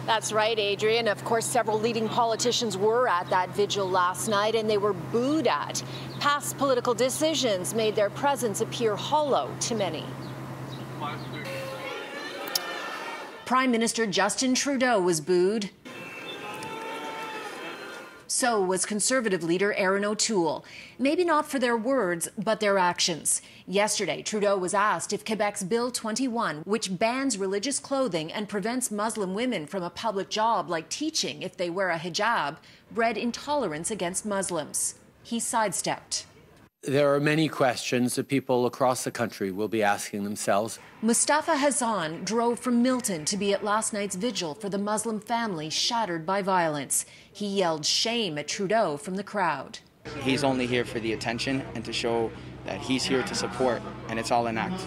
That's right, Adrian. Of course, several leading politicians were at that vigil last night, and they were booed at. Past political decisions made their presence appear hollow to many. Prime Minister Justin Trudeau was booed. So was Conservative leader Erin O'Toole. Maybe not for their words, but their actions. Yesterday, Trudeau was asked if Quebec's Bill 21, which bans religious clothing and prevents Muslim women from a public job like teaching if they wear a hijab, bred intolerance against Muslims. He sidestepped. There are many questions that people across the country will be asking themselves. Mustafa Hassan drove from Milton to be at last night's vigil for the Muslim family shattered by violence. He yelled shame at Trudeau from the crowd. He's only here for the attention and to show that he's here to support, and it's all an act.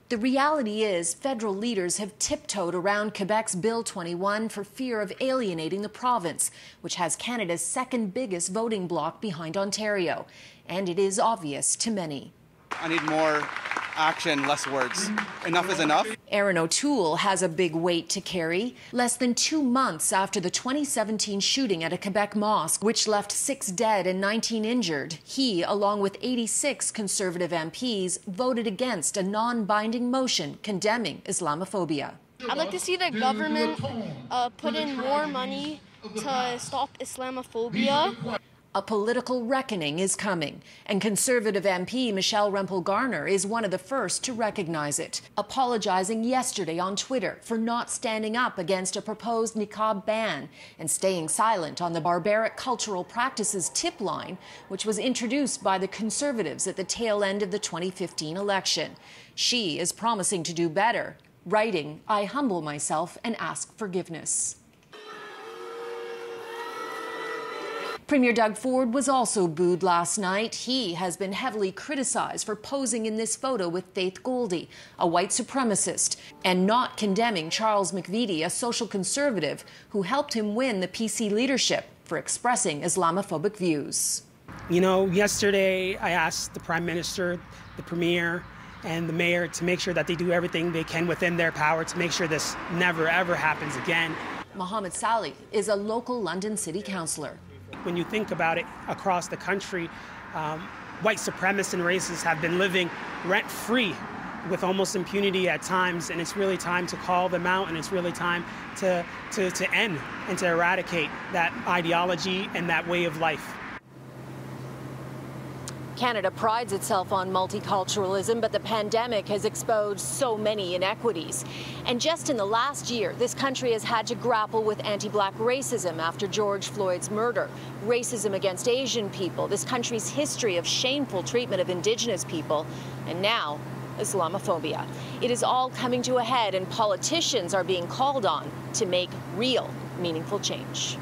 The reality is federal leaders have tiptoed around Quebec's Bill 21 for fear of alienating the province, which has Canada's second biggest voting bloc behind Ontario. And it is obvious to many. I need more action, less words. Enough is enough. Erin O'Toole has a big weight to carry. Less than 2 months after the 2017 shooting at a Quebec mosque, which left 6 dead and 19 injured, he, along with 86 Conservative MPs, voted against a non-binding motion condemning Islamophobia. I'd like to see the government put in more money to stop Islamophobia. A political reckoning is coming, and Conservative MP Michelle Rempel-Garner is one of the first to recognize it, apologizing yesterday on Twitter for not standing up against a proposed niqab ban and staying silent on the barbaric cultural practices tip line, which was introduced by the Conservatives at the tail end of the 2015 election. She is promising to do better, writing, "I humble myself and ask forgiveness." Premier Doug Ford was also booed last night. He has been heavily criticized for posing in this photo with Faith Goldy, a white supremacist, and not condemning Charles McVety, a social conservative who helped him win the PC leadership for expressing Islamophobic views. You know, yesterday I asked the Prime Minister, the Premier, and the Mayor to make sure that they do everything they can within their power to make sure this never ever happens again. Mohammed Salih is a local London City Councillor. When you think about it, across the country, white supremacists and racists have been living rent-free with almost impunity at times, and it's really time to call them out, and it's really time to end and to eradicate that ideology and that way of life. Canada prides itself on multiculturalism, but the pandemic has exposed so many inequities. And just in the last year, this country has had to grapple with anti-black racism after George Floyd's murder, racism against Asian people, this country's history of shameful treatment of Indigenous people, and now Islamophobia. It is all coming to a head, and politicians are being called on to make real, meaningful change.